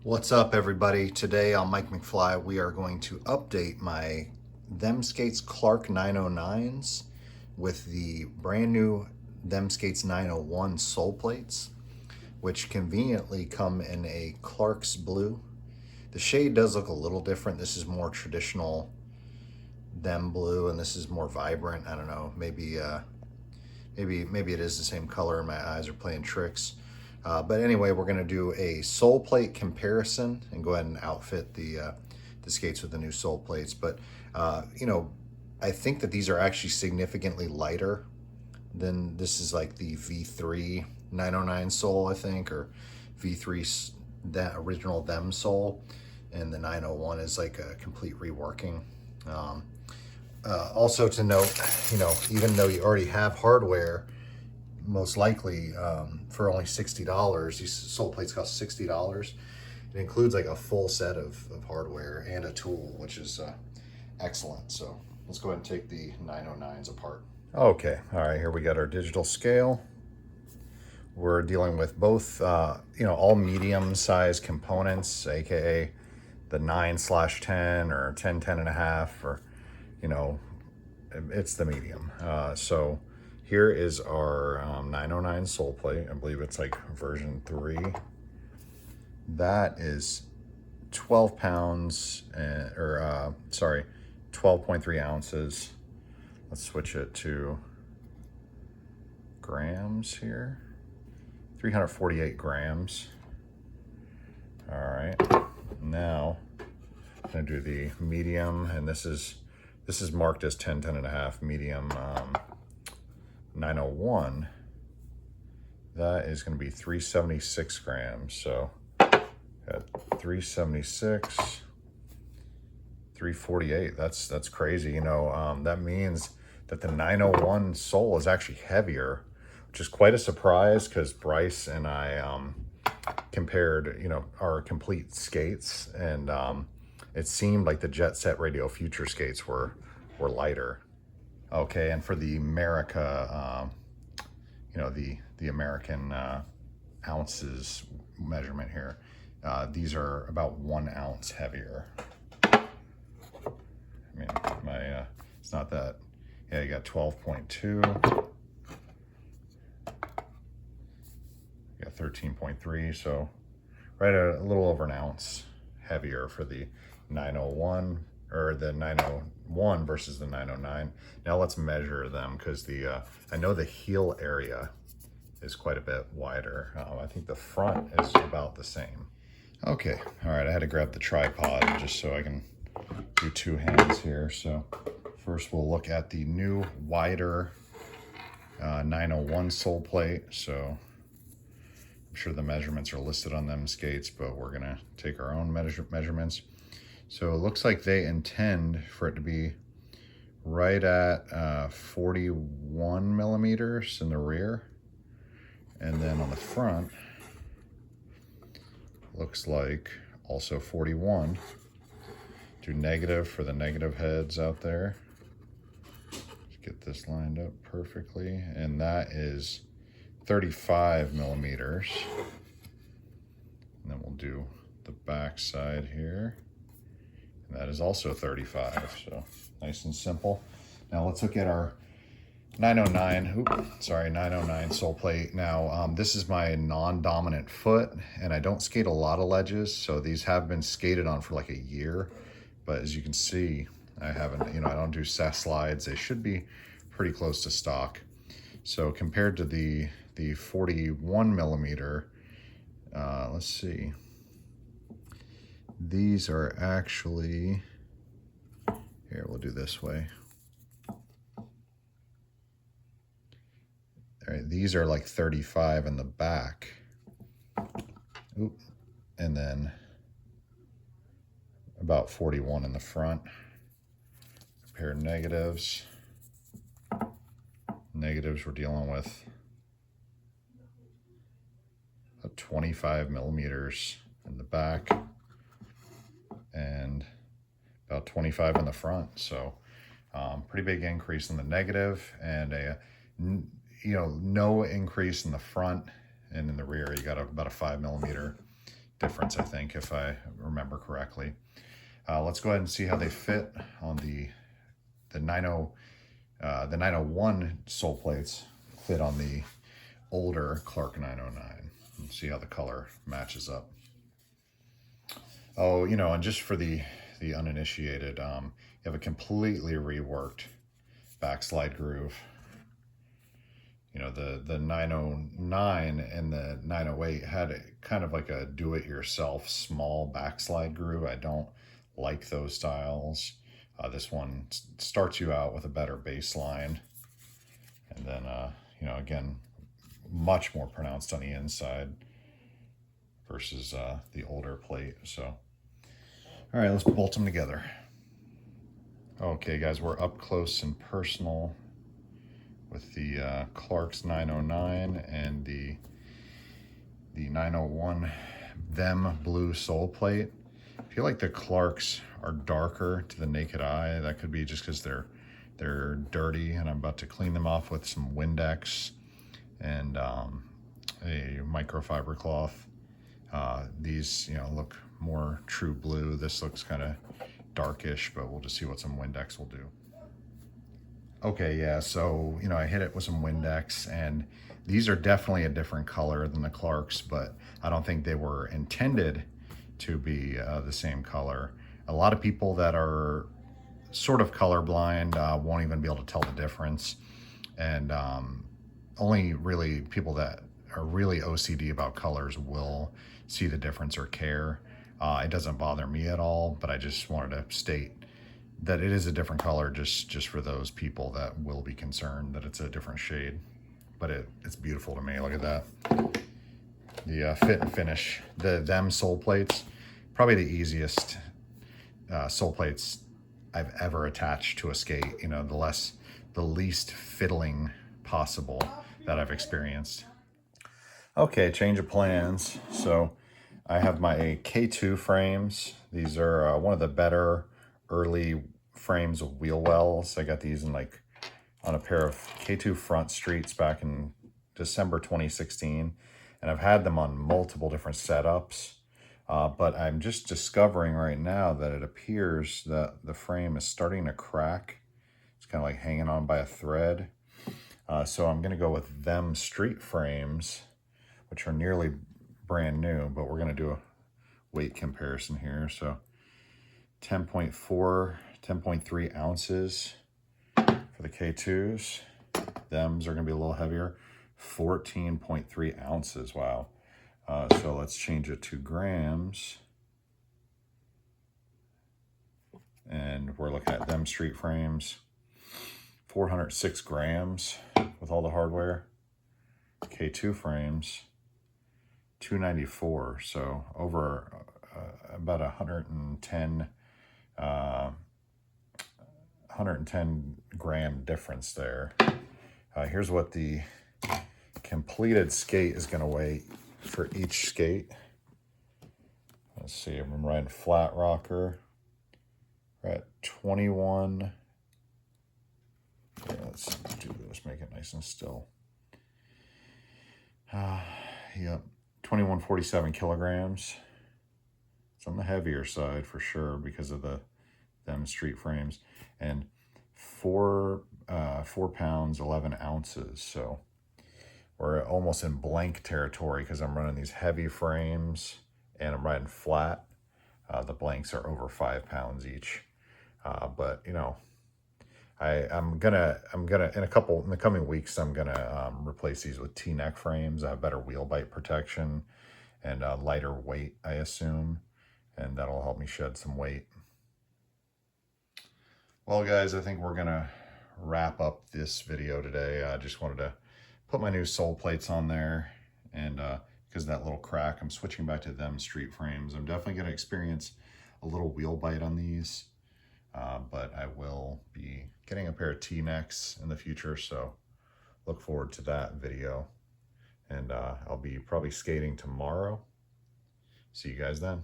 What's up, everybody? Today on Mike McFly, we are going to update my Them Skates Clark 909s with the brand new Them Skates 901 Soulplates, which conveniently come in a Clark's blue. The shade does look a little different. This is more traditional Them blue, and this is more vibrant. I don't know. Maybe it is the same color, and my eyes are playing tricks. But anyway, we're going to do a sole plate comparison and go ahead and outfit the skates with the new sole plates. But I think that these are actually significantly lighter than this is like the v.03 909 sole, I think, or v.3 that original Them sole, and the 901 is like a complete reworking. Also to note, even though you already have hardware, most likely for only $60, these sole plates cost $60. It includes like a full set of hardware and a tool, which is excellent. So let's go ahead and take the 909s apart. Okay, all right, here we got our digital scale. We're dealing with both, all medium size components, AKA the 9/10 or 10/10.5, or, it's the medium. So here is our 909 sole plate. I believe it's like version 3. That is 12 pounds, 12.3 ounces. Let's switch it to grams here. 348 grams. All right. Now I'm gonna do the medium, and this is marked as 10/10.5 medium. 901, that is going to be 376 grams. So got 376, 348. That's crazy. That means that the 901 sole is actually heavier, which is quite a surprise because Bryce and I compared, our complete skates, and it seemed like the Jet Set Radio Future skates were lighter. Okay, and for the America, the American ounces measurement here, these are about 1 ounce heavier. I mean, it's not that. Yeah, you got 12.2. You got 13.3, so right at a little over 1 ounce heavier for the 901, or the 901 versus the 909. Now let's measure them, because I know the heel area is quite a bit wider. I think the front is about the same. Okay, all right, I had to grab the tripod just so I can do 2 hands here. So first we'll look at the new wider 901 sole plate. So I'm sure the measurements are listed on them skates, but we're gonna take our own measurements. So it looks like they intend for it to be right at 41 millimeters in the rear. And then on the front, looks like also 41. Do negative for the negative heads out there. Let's get this lined up perfectly. And that is 35 millimeters. And then we'll do the back side here. And that is also 35, so nice and simple. Now let's look at our 909 sole plate. Now this is my non-dominant foot, and I don't skate a lot of ledges, so these have been skated on for like a year. But as you can see, I haven't, I don't do slides. They should be pretty close to stock. So compared to the 41 millimeter, let's see. These are actually, here, we'll do this way. All right, these are like 35 in the back. Oop. And then about 41 in the front. Compare negatives. Negatives, we're dealing with about 25 millimeters in the back and about 25 in the front. So pretty big increase in the negative, and no increase in the front, and in the rear you got about a 5 millimeter difference, I think, if I remember correctly. Let's go ahead and see how they fit on the 901 Soulplates fit on the older Clark 909. And see how the color matches up. Oh, you know, and just for the uninitiated, you have a completely reworked backslide groove. You know, the 909 and the 908 had kind of like a do-it-yourself small backslide groove. I don't like those styles. This one starts you out with a better bass line. And then, you know, again, much more pronounced on the inside versus the older plate. So, all right, let's bolt them together. Okay, guys, we're up close and personal with the Clark's 909 and the 901 Them Blue Soul Plate. I feel like the Clarks are darker to the naked eye. That could be just because they're dirty, and I'm about to clean them off with some Windex and a microfiber cloth. These, you know, look more true blue. This looks kind of darkish, but we'll just see what some Windex will do. Okay, yeah, so, you know, I hit it with some Windex, and these are definitely a different color than the Clarks, but I don't think they were intended to be the same color. A lot of people that are sort of colorblind won't even be able to tell the difference, and only really people that are really OCD about colors will see the difference or care. It doesn't bother me at all, but I just wanted to state that it is a different color just for those people that will be concerned that it's a different shade. But it's beautiful to me. Look at that. The fit and finish. Them Soulplates, probably the easiest Soulplates I've ever attached to a skate. You know, the least fiddling possible that I've experienced. Okay, change of plans. So I have my K2 frames. These are one of the better early frames of wheel wells. I got these in like on a pair of K2 front streets back in December 2016, and I've had them on multiple different setups, but I'm just discovering right now that it appears that the frame is starting to crack. It's kind of like hanging on by a thread. So I'm going to go with Them Street frames, which are nearly brand new, but we're going to do a weight comparison here. So 10.4, 10.3 ounces for the K2s. Thems are going to be a little heavier. 14.3 ounces. Wow. So let's change it to grams. And we're looking at Them Street frames. 406 grams with all the hardware. K2 frames. 294. So over about 110 gram difference there. Here's what the completed skate is going to weigh for each skate. Let's see, I'm riding flat rocker. We're at 21. Yeah, let's do this, make it nice and still. Yep, 2147 kilograms. It's on the heavier side for sure because of them street frames, and 4 pounds 11 ounces. So we're almost in blank territory because I'm running these heavy frames and I'm riding flat. The blanks are over 5 pounds each, but you know, I'm gonna in the coming weeks I'm gonna replace these with T-neck frames. I have better wheel bite protection and lighter weight, I assume, and that'll help me shed some weight. Well, guys, I think we're gonna wrap up this video today. I just wanted to put my new Soulplates on there, and because of that little crack, I'm switching back to Them Street frames. I'm definitely gonna experience a little wheel bite on these, but I will be getting a pair of T-necks in the future, so look forward to that video. And I'll be probably skating tomorrow. See you guys then.